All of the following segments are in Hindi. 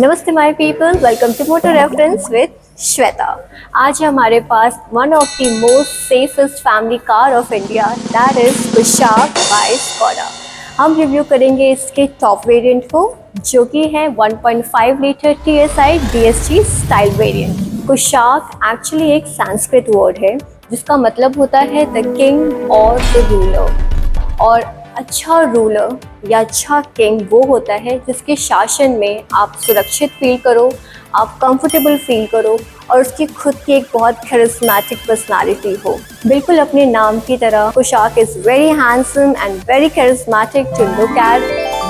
नमस्ते my people, welcome to motor reference with Shweta. आज हमारे पास one of the most safest family car of India, that is Kushaq by Skoda. हम रिव्यू करेंगे इसके टॉप वेरिएंट को, जो कि है 1.5 litre TSI DSG style variant. Kushaq actually एक संस्कृत वर्ड है जिसका मतलब होता है द किंग और द रूलर। और अच्छा रूलर या अच्छा किंग वो होता है जिसके शासन में आप सुरक्षित फील करो, आप कंफर्टेबल फील करो और उसकी खुद की एक बहुत करिस्मेटिक पर्सनालिटी हो। बिल्कुल अपने नाम की तरह Kushaq is very handsome and very charismatic to look at,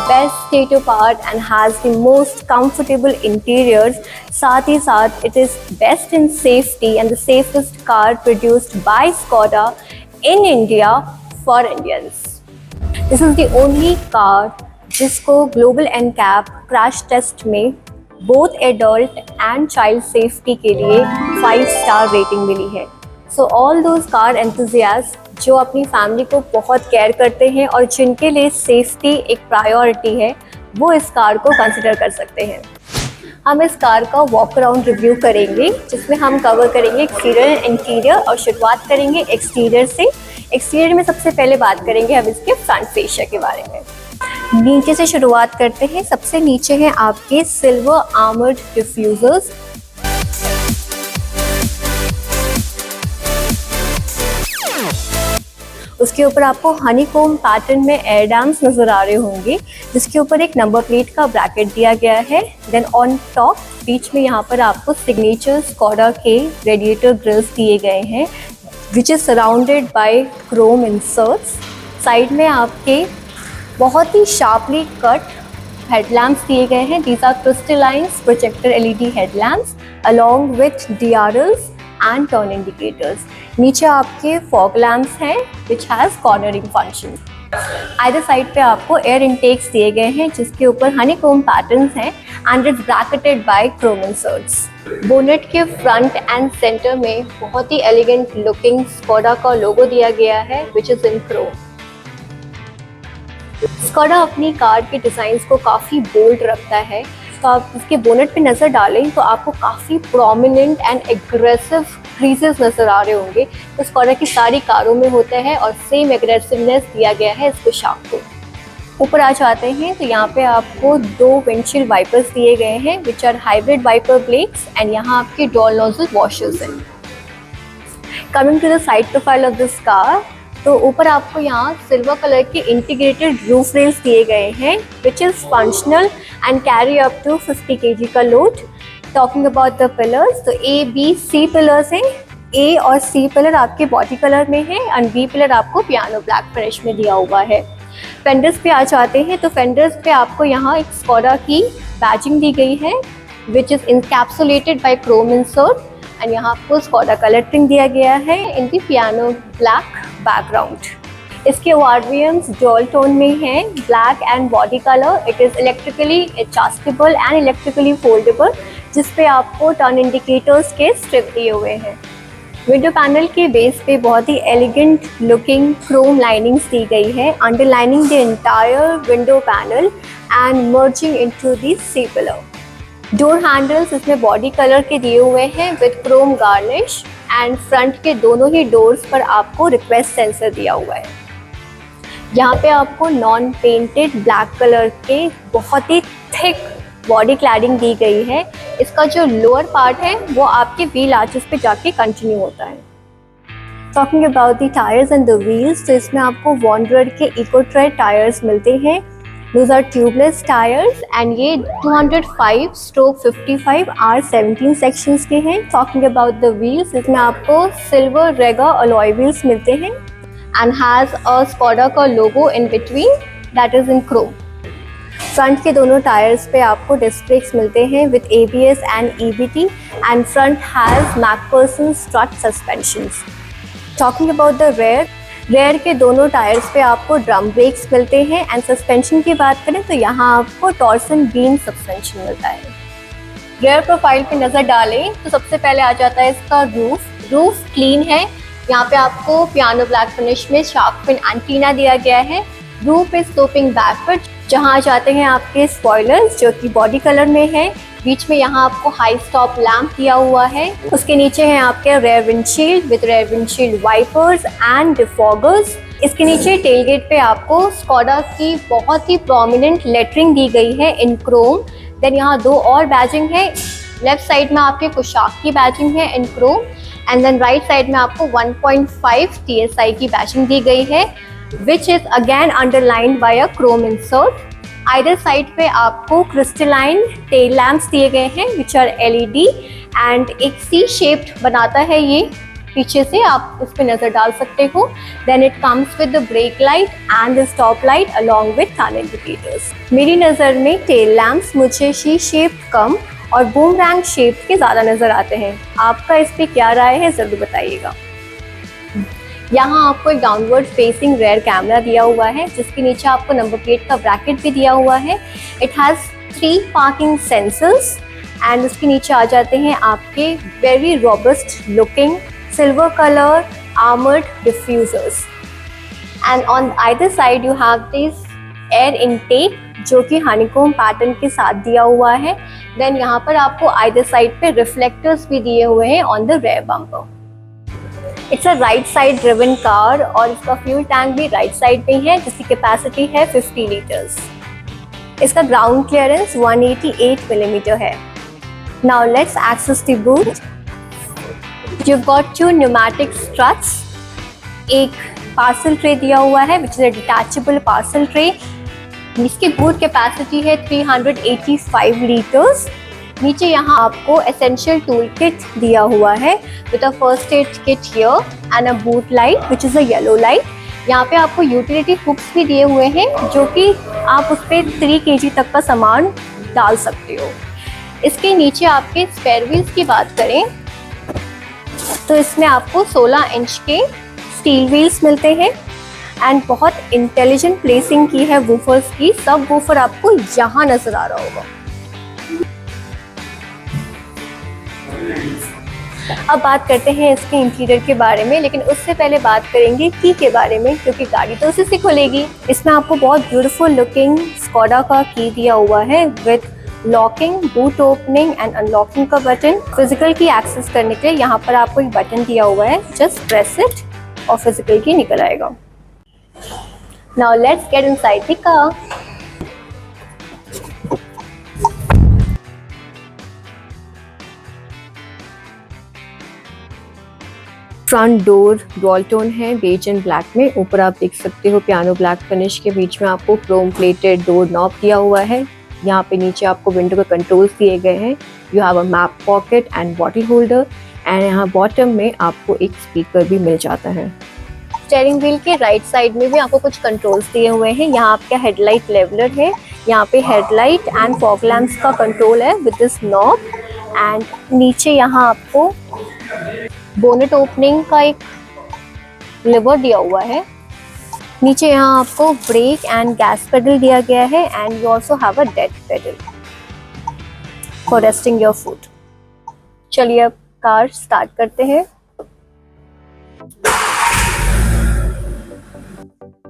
best state of art and has the most comfortable interiors. साथ ही साथ it is best in safety and the safest car produced by Skoda in India for Indians. This is the only car जिसको ग्लोबल NCAP क्रैश टेस्ट में both adult and child safety के लिए 5 स्टार रेटिंग मिली है। So all those car enthusiast जो अपनी फैमिली को बहुत केयर करते हैं और जिनके लिए सेफ्टी एक प्रायोरिटी है, वो इस कार को कंसिडर कर सकते हैं। हम इस कार का वॉक अराउंड रिव्यू करेंगे जिसमें हम कवर करेंगे एक्सटीरियर एंड इंटीरियर, और शुरुआत करेंगे एक्सटीरियर से। एक्सटीरियर में सबसे पहले बात करेंगे हम इसके फ्रंट फेशिया के बारे में। नीचे से शुरुआत करते हैं। सबसे नीचे हैं आपके सिल्वर आर्मर्ड डिफ्यूजर्स। उसके ऊपर आपको हनीकॉम्ब पैटर्न में एयर डैम्स नजर आ रहे होंगे, जिसके ऊपर एक नंबर प्लेट का ब्रैकेट दिया गया है। देन ऑन टॉप बीच में यहाँ पर आपको सिग्नेचर स्कोडा के रेडिएटर ग्रिल्स दिए गए हैं, which is surrounded bye chrome inserts. Side में आपके बहुत ही शार्पली कट हेडलैम्प्स दिए गए हैं। These are crystalline projector LED headlamps along with DRLs and turn indicators. नीचे आपके फॉग लैम्प्स हैं which has cornering function. Either side पे आपको एयर इनटेक्स दिए गए हैं जिसके ऊपर हनीकॉम्ब पैटर्न्स हैं and it's bracketed by chrome inserts. Bonnet के फ्रंट एंड सेंटर में बहुत ही एलिगेंट लुकिंग स्कोडा का लोगो दिया गया है which is in Chrome. Skoda अपनी कार के डिज़ाइंस को काफ़ी बोल्ड रखता है, तो आप इसके बोनेट पे नज़र डालें तो आपको काफ़ी प्रोमिनेंट एंड एग्रेसिव क्रीजेस नज़र आ रहे होंगे। तो स्कोडा की सारी कारों में होता है और सेम एग्रेसिवनेस दिया गया है इस कुशाक को। ऊपर आ जाते हैं तो यहाँ पे आपको 2 विंडशील्ड वाइपर्स दिए गए हैं which are hybrid wiper blades and यहाँ आपके डुअल नोजल वॉशर्स हैं। Coming to the side profile of this car, तो ऊपर आपको यहाँ सिल्वर कलर के इंटीग्रेटेड रूफ रेल्स दिए गए हैं which is functional and carry up to 50 kg का लोड। टॉकिंग अबाउट द पिलर्स, तो A, B, C पिलर्स हैं। A और C पिलर आपके बॉडी कलर में है एंड B पिलर आपको पियानो ब्लैक फिनिश में दिया हुआ है। फेंडर्स पे आ जाते हैं तो फेंडर्स पे आपको यहाँ एक स्कोडा की बैजिंग दी गई है which is encapsulated by chrome insert and यहाँ आपको स्कोडा का लेटरिंग दिया गया है in the piano black background. इसके ORVMs डुअल टोन में हैं, black and body colour. It is electrically adjustable and electrically foldable, जिस पे आपको टर्न इंडिकेटर्स के स्ट्रिप दिए हुए हैं। विंडो पैनल के बेस पे बहुत ही एलिगेंट लुकिंग क्रोम लाइनिंग्स दी गई है, underlining the entire window panel and merging into the C pillar. Door handles इसमें बॉडी कलर के दिए हुए हैं with Chrome garnish and front के दोनों ही डोर्स पर आपको रिक्वेस्ट सेंसर दिया हुआ है। यहाँ पे आपको नॉन पेंटेड ब्लैक कलर के बहुत ही थिक बॉडी क्लैडिंग दी गई है। इसका जो लोअर पार्ट है वो आपके व्हील आर्चेस पे जाके कंटिन्यू होता है। Talking about the tyres and the wheels, तो इसमें आपको वॉन्डरर के इकोट्रेड टायर्स मिलते हैं। Those are tubeless tires and ये 205/55 R17 sections के हैं। Talking about the wheels, इसमें आपको silver Rega alloy wheels मिलते हैं and has a Skoda का logo in between that is in chrome। Front के दोनों टायर्स पे आपको डिस्क ब्रेक्स मिलते हैं with ABS and EBT and front has MacPherson strut suspensions। Talking about the rear के दोनों टायर्स पे आपको ड्रम ब्रेक्स मिलते हैं एंड सस्पेंशन की बात करें तो यहाँ आपको टॉर्सन बीम सस्पेंशन मिलता है। रेयर प्रोफाइल पे नज़र डालें तो सबसे पहले आ जाता है इसका रूफ क्लीन है। यहाँ पे आपको पियानो ब्लैक फिनिश में शार्क फिन एंटीना दिया गया है। Roof is sloping backward. जहाँ आ जाते हैं आपके स्पॉयलर्स जो कि बॉडी कलर में है। बीच में यहाँ आपको हाई स्टॉप लैम्प दिया हुआ है। उसके नीचे है आपके rear windshield with rear windshield wipers and defoggers. इसके नीचे टेलगेट पे आपको स्कोडा की बहुत ही प्रोमिनेंट लेटरिंग दी गई है इन क्रोम। देन यहाँ 2 और बैजिंग है। लेफ्ट साइड में आपके कुशाक की बैजिंग है in chrome and then right side में आपको 1.5 TSI की बैजिंग दी गई है which is again underlined by a chrome insert. Either side पे आपको crystalline tail lamps दिए गए हैं which are LED and एक C shaped बनाता है ये, पीछे से आप उस पर नज़र डाल सकते हो। Then it comes with the brake light and the stop light along with turn indicators. मेरी नज़र में tail lamps मुझे C shaped कम और boomerang shaped के ज़्यादा नज़र आते हैं। आपका इस पर क्या राय है ज़रूर बताइएगा। यहाँ आपको एक डाउनवर्ड फेसिंग रेयर कैमरा दिया हुआ है जिसके नीचे आपको नंबर प्लेट का ब्रैकेट भी दिया हुआ है। It has 3 parking sensors and उसके नीचे आ जाते हैं आपके very robust looking silver colour armoured diffusers and on either side you have this air intake जो कि हनीकॉम पैटर्न के साथ दिया हुआ है। देन यहाँ पर आपको आइदर साइड पे रिफ्लेक्टर्स भी दिए हुए हैं on the rear bumper. It's a right side driven car और इसका फ्यूल टैंक भी राइट साइड पे है जिसकी कैपेसिटी है 50 लीटर्स। इसका ग्राउंड क्लियरेंस 188 मिलीमीटर है। Now let's access the boot. You got 2 pneumatic struts, एक पार्सल ट्रे दिया हुआ है which is a detachable parcel tray. इसकी बूट कैपेसिटी है 385 लीटर्स। नीचे यहाँ आपको एसेंशियल टूल किट दिया हुआ है with a first aid kit here and a boot light which is a yellow light. यहाँ पे आपको यूटिलिटी हुक्स भी दिए हुए हैं जो कि आप उस पर 3 kg तक का सामान डाल सकते हो। इसके नीचे आपके स्पेयर व्हील्स की बात करें तो इसमें आपको 16 इंच के स्टील व्हील्स मिलते हैं एंड बहुत इंटेलिजेंट प्लेसिंग की है वूफर्स की। सब वूफर आपको यहाँ नज़र आ रहा होगा। अब बात करते हैं इसके इंटीरियर के बारे में, लेकिन उससे पहले बात करेंगे की के बारे में क्योंकि गाड़ी तो उसी से खुलेगी। इसमें आपको बहुत ब्यूटीफुल लुकिंग स्कोडा का की दिया हुआ है with locking, boot opening and unlocking का बटन। फिजिकल की एक्सेस करने के लिए यहाँ पर आपको एक बटन दिया हुआ है, जस्ट प्रेस इट और फिजिकल की निकल आएगा। Now let's get inside the car. Front door dual tone है बेज एंड ब्लैक में। ऊपर आप देख सकते हो पियानो ब्लैक फिनिश के बीच में आपको क्रोम प्लेटेड डोर नॉब दिया हुआ है। यहाँ पे नीचे आपको विंडो के कंट्रोल्स दिए गए हैं। You have a map pocket and bottle holder and यहाँ बॉटम में आपको एक स्पीकर भी मिल जाता है। स्टीयरिंग व्हील के राइट साइड में भी आपको कुछ कंट्रोल्स दिए हुए हैं। यहाँ आपका हेडलाइट लेवलर है, यहाँ पे हेडलाइट एंड फॉग लैम्प्स का कंट्रोल है विद दिस नॉब एंड नीचे यहाँ आपको बोनेट ओपनिंग का एक लिवर दिया हुआ है। नीचे यहाँ आपको ब्रेक एंड गैस पेडल दिया गया है and you also have a dead pedal for resting your foot. चलिए अब कार स्टार्ट करते हैं।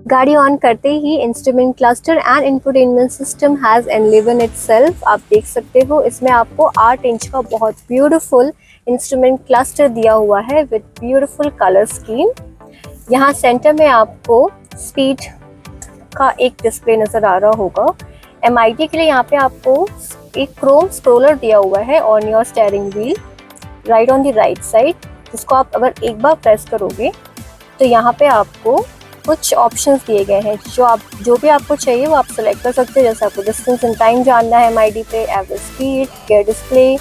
गाड़ी ऑन करते ही instrument cluster and infotainment system has enliven itself. आप देख सकते हो इसमें आपको 8 इंच का बहुत ब्यूटीफुल इंस्ट्रूमेंट क्लस्टर दिया हुआ है विद ब्यूटीफुल कलर स्कीम। यहाँ सेंटर में आपको स्पीड का एक डिस्प्ले नज़र आ रहा होगा। MID के लिए यहाँ पे आपको एक क्रोम स्क्रोलर दिया हुआ है on your steering wheel right on the right side, जिसको आप अगर एक बार प्रेस करोगे तो यहाँ पे आपको कुछ ऑप्शंस दिए गए हैं। जो भी आपको चाहिए वो आप सेलेक्ट कर सकते हो। जैसे आपको डिस्टेंस एंड टाइम जानना है MID पे, average speed, gear display,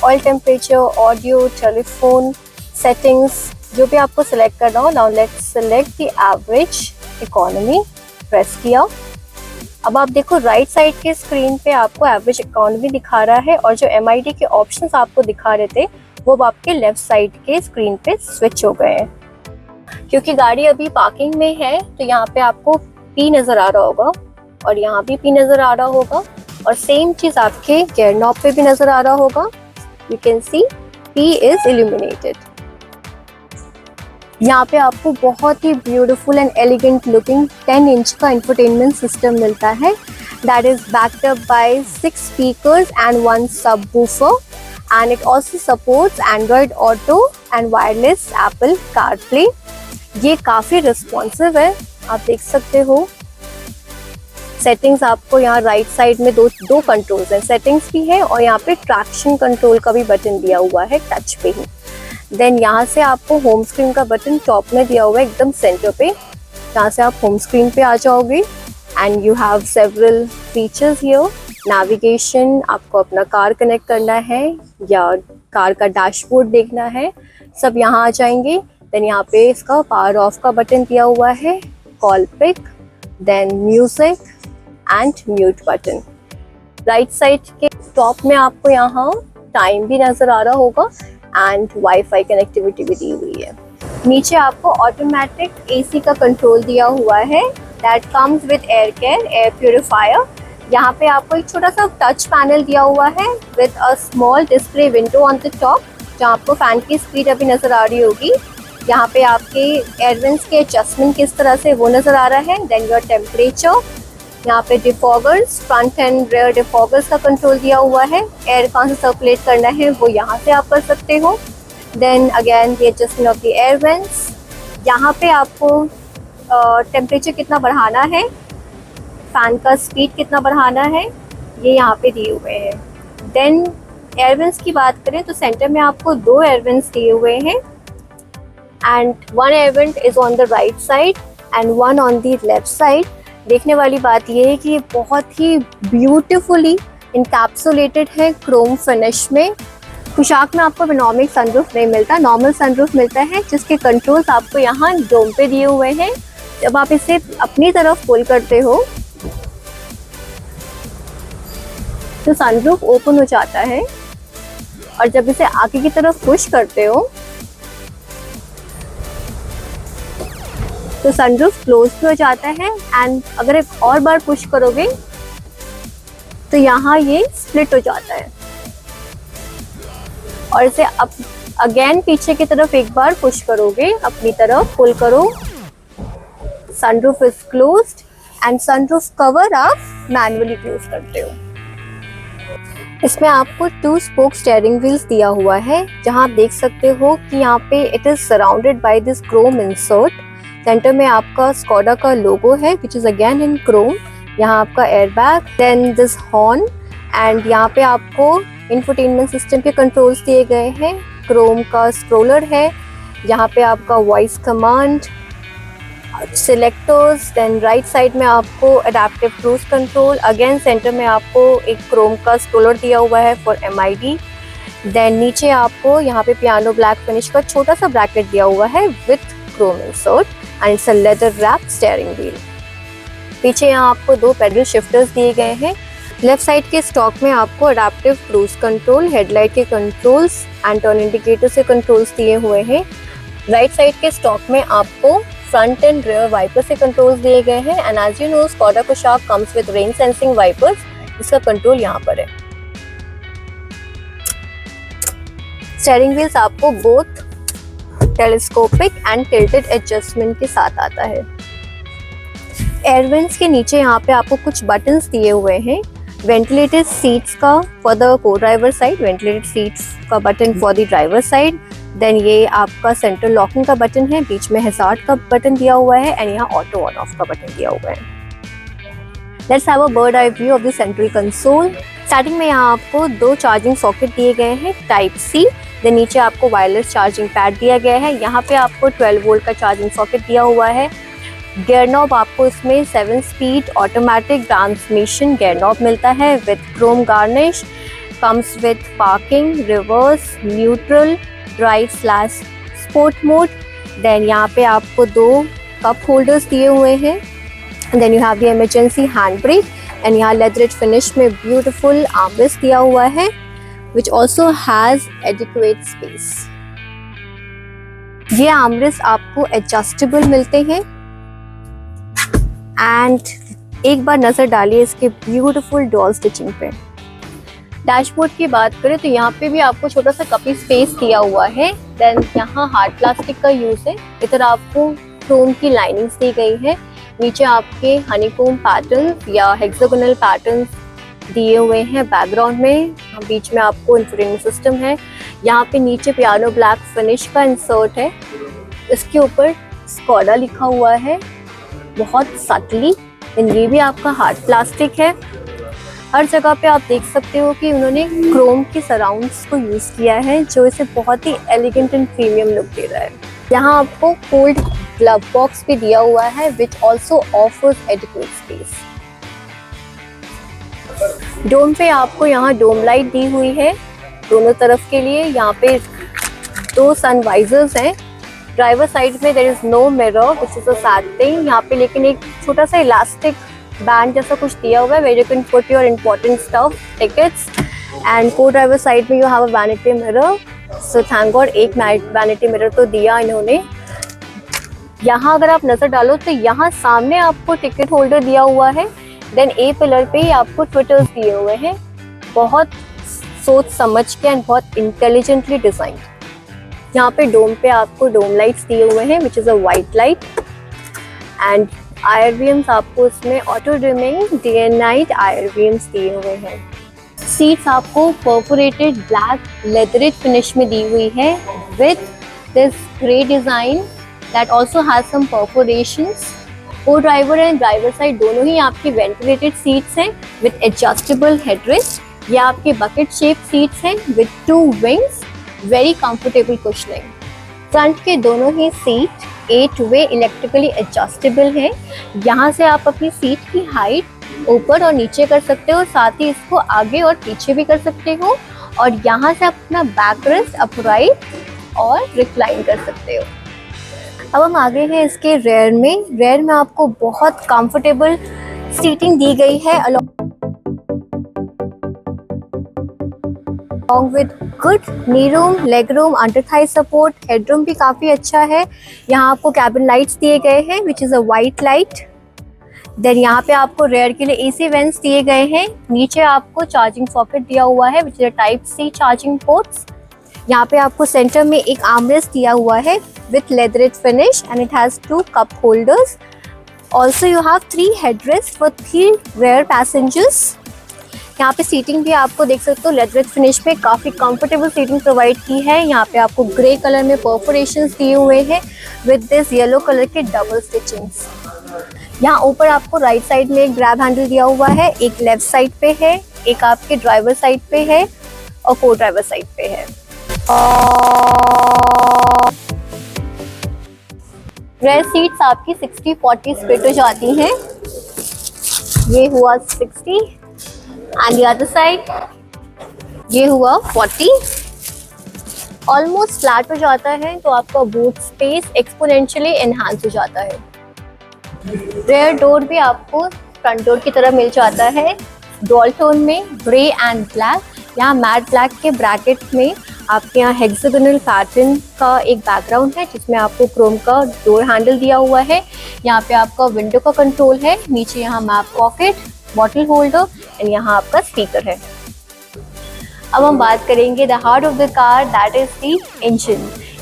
oil temperature, audio, telephone settings, जो भी आपको सेलेक्ट करना हो। Now let's select the average economy, press किया। अब आप देखो राइट साइड के स्क्रीन पे आपको एवरेज इकोनॉमी दिखा रहा है और जो MID के ऑप्शंस आपको दिखा रहे थे वो आपके लेफ्ट साइड के स्क्रीन पे स्विच हो गए हैं। क्योंकि गाड़ी अभी पार्किंग में है तो यहाँ पे आपको P नज़र आ रहा होगा और यहाँ भी P नज़र आ रहा होगा और सेम चीज़ आपके गियर नॉब पे भी नज़र आ रहा होगा। You can see P is illuminated. यहाँ पे आपको बहुत ही beautiful and elegant looking 10 inch का इंफोटेनमेंट सिस्टम मिलता है that is backed up by 6 speakers and 1 subwoofer, and it also supports Android Auto and wireless Apple CarPlay. ये काफ़ी रिस्पॉन्सिव है, आप देख सकते हो। सेटिंग्स आपको यहाँ राइट साइड में दो कंट्रोल्स हैं, सेटिंग्स भी है और यहाँ पे ट्रैक्शन कंट्रोल का भी बटन दिया हुआ है टच पे ही। देन यहाँ से आपको होम स्क्रीन का बटन टॉप में दिया हुआ है एकदम सेंटर पे, जहाँ से आप होम स्क्रीन पे आ जाओगे and you have several features here. Navigation, आपको अपना कार कनेक्ट करना है या कार का डैशबोर्ड देखना है, सब यहाँ आ जाएंगे। देन यहाँ पे इसका पावर ऑफ का बटन दिया हुआ है, call pick, then music and mute button. Right side के टॉप में आपको यहाँ टाइम भी नजर आ रहा होगा एंड वाईफाई कनेक्टिविटी भी दी हुई है। नीचे आपको ऑटोमेटिक एसी का कंट्रोल दिया हुआ है, that comes with air care air purifier. यहाँ पे आपको एक छोटा सा टच पैनल दिया हुआ है with a small display window on the top, जहाँ आपको फैन की स्पीड अभी नज़र आ रही होगी। यहाँ पे आपके एयरवेंट्स के एडजस्टमेंट किस तरह से वो नज़र आ रहा है। देन योर टेम्परेचर, यहाँ पे defoggers, front and rare defoggers का कंट्रोल दिया हुआ है। एयर कहाँ से सर्कुलेट करना है वो यहाँ से आप कर सकते हो। Then again the adjustment of the air vents, यहाँ पे आपको टेम्परेचर कितना बढ़ाना है, फैन का स्पीड कितना बढ़ाना है, ये यहाँ पे दिए हुए हैं। देन एयर वेंट्स की बात करें तो सेंटर में आपको 2 एयर वेंट्स दिए हुए हैं and 1 air vent is on the right side and 1 on the left side. देखने वाली बात ये है कि ये बहुत ही ब्यूटिफुली इनकैप्सुलेटेड है क्रोम फिनिश में। पोशाक में आपको विनोमिक सनरूफ नहीं मिलता, नॉर्मल सनरूफ मिलता है, जिसके कंट्रोल्स आपको यहाँ डोम पे दिए हुए हैं। जब आप इसे अपनी तरफ पुल करते हो तो सनरूफ ओपन हो जाता है और जब इसे आगे की तरफ पुश करते हो तो सनरूफ क्लोज भी हो जाता है एंड अगर एक और बार पुश करोगे तो यहाँ ये स्प्लिट हो जाता है और इसे अब अगेन पीछे की तरफ एक बार पुश करोगे, अपनी तरफ पुल करो, sunroof is closed end sunroof cover आप मैनुअली क्लोज करते हो। इसमें आपको 2 स्पोक स्टीयरिंग व्हील्स दिया हुआ है, जहां आप देख सकते हो कि यहाँ पे it is surrounded by this chrome insert. Centre में आपका स्कोडा का लोगो है which is again in chrome. यहाँ आपका airbag, then this horn and यहाँ पे आपको इंफोटेनमेंट सिस्टम के कंट्रोल्स दिए गए हैं। क्रोम का स्क्रोलर है, यहाँ पे आपका voice command, selectors, then right side में आपको adaptive cruise control, again centre में आपको एक क्रोम का स्क्रोलर दिया हुआ है फॉर MID। देन नीचे आपको यहाँ पे पियानो ब्लैक फिनिश का छोटा सा ब्रैकेट दिया हुआ है with Chrome insert and it's a leather wrap steering wheel. पीछे यहाँ आपको 2 पेडल शिफ्टर्स दिए गए हैं। लेफ्ट साइड के स्टॉक में आपको अडेप्टिव क्रूज कंट्रोल, हेडलाइट के कंट्रोल्स एंड टर्न इंडिकेटर से कंट्रोल्स दिए हुए हैं। राइट साइड के स्टॉक में आपको फ्रंट एंड रेयर वाइपर से कंट्रोल्स दिए गए हैं and as you know Skoda पोशाक comes with rain sensing wipers, इसका कंट्रोल यहाँ पर है। स्टीयरिंग व्हील्स आपको both telescopic and tilted adjustment के साथ आता है। एयर वेंट्स के नीचे यहाँ पे आपको कुछ बटन्स दिए हुए हैं। वेंटिलेटेड सीट्स का फॉर द को ड्राइवर साइड, वेंटिलेटेड सीट्स का button for the driver side. Then ये आपका सेंटर लॉकिंग का बटन है, बीच में हैजार्ड का बटन दिया हुआ है एंड यहाँ ऑटो ऑन ऑफ का बटन दिया हुआ है। Let's have a bird eye view of the central console. Starting में यहाँ आपको 2 चार्जिंग सॉकेट दिए गए हैं टाइप C। देन नीचे आपको वायरलेस चार्जिंग पैड दिया गया है। यहाँ पे आपको 12 वोल्ट का चार्जिंग सॉकेट दिया हुआ है। गियर नॉब आपको इसमें 7 speed automatic transmission gear knob मिलता है with chrome garnish, comes with parking, reverse, neutral, drive sport mode. Then यहाँ पे आपको 2 कप होल्डर्स दिए हुए हैं। Then you have the emergency hand brake and यहाँ लेदरेट फिनिश में ब्यूटीफुल आर्मरेस्ट दिया हुआ है which also has adequate space। ये आर्मरेस्ट आपको एडजस्टेबल मिलते हैं एंड एक बार नजर डालिए इसके ब्यूटीफुल डॉल स्टिचिंग पे। डैशबोर्ड की बात करें तो यहाँ पे भी आपको छोटा सा कपी स्पेस दिया हुआ है। देन यहाँ हार्ड प्लास्टिक का यूज है, इधर आपको क्रोम की लाइनिंग्स दी गई है। नीचे आपके हनीकॉम्ब पैटर्न या हेक्सागोनल पैटर्न दिए हुए हैं बैकग्राउंड में। बीच में आपको इंफोटेनमेंट सिस्टम है। यहाँ पे नीचे पियानो ब्लैक फिनिश का इंसर्ट है। इसके ऊपर स्कोडा लिखा हुआ है बहुत सटली। ये भी आपका हार्ड प्लास्टिक है। हर जगह पे आप देख सकते हो कि उन्होंने क्रोम की सराउंड्स को यूज़ किया है, जो इसे बहुत ही एलिगेंट एंड प्रीमियम लुक दे रहा है। यहाँ आपको कोल्ड ग्लव बॉक्स भी दिया हुआ है which also offers adequate space. Dome पे आपको यहाँ डोम लाइट दी हुई है दोनों तरफ के लिए। यहाँ पे 2 सन वाइजर्स हैं। ड्राइवर साइड में there is no mirror which is a sad thing. यहाँ पे लेकिन एक छोटा सा इलास्टिक बैंड जैसा कुछ दिया हुआ है where you can put your important stuff, tickets. And को ड्राइवर साइड में you have a vanity mirror. So thank god एक वैनिटी मिरर तो दिया इन्होंने। यहाँ अगर आप नजर डालो तो यहाँ सामने आपको टिकट होल्डर दिया हुआ है। देन ए पिलर पे ही आपको ट्विटर्स दिए हुए हैं, बहुत सोच समझ के एंड बहुत इंटेलिजेंटली डिजाइन। यहाँ पे डोम पे आपको डोम लाइट्स दिए हुए हैं विच is a white light and IRVMs आपको इसमें auto dimming day and night IRVMs दिए हुए हैं। सीट्स आपको परफोरेटेड ब्लैक लेदरेड फिनिश में दी हुई है with this grey design that also has some perforations. को ड्राइवर एंड ड्राइवर साइड दोनों ही आपकी वेंटिलेटेड सीट्स हैं विथ एडजस्टेबल हेडरेस्ट। या आपके बकेट शेप सीट्स हैं with 2 wings, very comfortable cushioning. Front के दोनों ही सीट 8 वे इलेक्ट्रिकली एडजस्टेबल है। यहाँ से आप अपनी सीट की हाइट ऊपर और नीचे कर सकते हो, साथ ही इसको आगे और पीछे भी कर सकते हो। और यहाँ से आप अपना बैक रेस्ट अपराइट और रिक्लाइन कर सकते हो। अब हम आगे हैं इसके रेयर में। रेयर में आपको बहुत कंफर्टेबल सीटिंग दी गई है along with good knee room, leg room, under thigh support, headroom भी काफ़ी अच्छा है। यहाँ आपको cabin lights दिए गए हैं which is a white light। Then यहाँ पे आपको रेयर के लिए AC वेंट्स दिए गए हैं। नीचे आपको चार्जिंग सॉकेट दिया हुआ है which is a type C charging ports. यहाँ पे आपको सेंटर में एक आर्मरेस्ट दिया हुआ है with leatherette finish and it has 2 cup holders। Also you have 3 headrests for 3 rear passengers। यहाँ पे सीटिंग भी आपको देख सकते हो लेदरेट फिनिश में काफ़ी कंफर्टेबल सीटिंग प्रोवाइड की है। यहाँ पे आपको ग्रे कलर में परफोरेशंस दिए हुए हैं विद दिस येलो कलर के डबल स्टिचिंग्स। यहाँ ऊपर आपको राइट साइड में एक ग्रैब हैंडल दिया हुआ है, एक लेफ्ट साइड पे है, एक आपके ड्राइवर साइड पे है और को ड्राइवर साइड पे है। रेयर सीट्स आपकी 60-40 स्प्लिट हो जाती हैं। ये हुआ 60 एंड द अदर साइड ये हुआ 40। ऑलमोस्ट फ्लैट हो जाता है तो आपका बूट स्पेस एक्सपोनेंशियली एनहांस हो जाता है। रेयर डोर भी आपको फ्रंट डोर की तरह मिल जाता है डुअल टोन में ग्रे एंड ब्लैक। यहाँ मैट ब्लैक के ब्रैकेट में आपके यहाँ हेक्सागोनल पैटर्न का एक बैकग्राउंड है जिसमें आपको क्रोम का डोर हैंडल दिया हुआ है। यहाँ पे आपका विंडो का कंट्रोल है, नीचे यहाँ map pocket, bottle holder and यहाँ आपका स्पीकर है। अब हम बात करेंगे the heart of the car that is the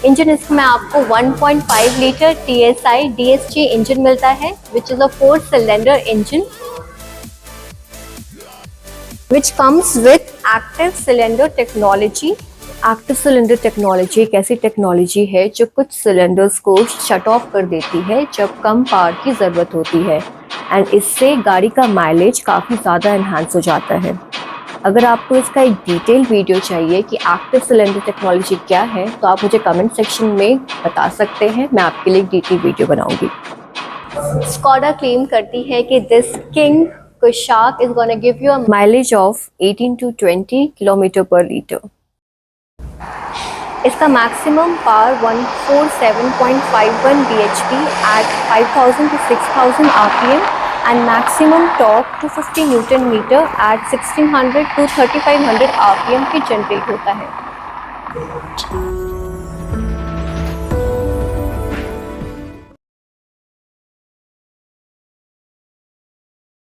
engine. इसमें आपको 1.5 लीटर TSI DSG इंजन मिलता है which is a 4 cylinder engine which comes with active cylinder technology. Active cylinder technology एक ऐसी टेक्नोलॉजी है जो कुछ सिलेंडर्स को शट ऑफ कर देती है जब कम पावर की ज़रूरत होती है एंड इससे गाड़ी का माइलेज काफ़ी ज़्यादा एनहांस हो जाता है। अगर आपको इसका एक डिटेल वीडियो चाहिए कि एक्टिव सिलेंडर टेक्नोलॉजी क्या है तो आप मुझे कमेंट सेक्शन में बता सकते हैं, मैं आपके लिए एक डिटेल वीडियो बनाऊंगी। स्कोडा क्लेम करती है कि this king Kushaq is gonna give you a mileage of 18 to 20 kilometre पर लीटर। इसका maximum power 147.51 bhp at 5000 to 6000 rpm and maximum torque 250 newton metre at 1600 to 3500 rpm की जनरेट होता है।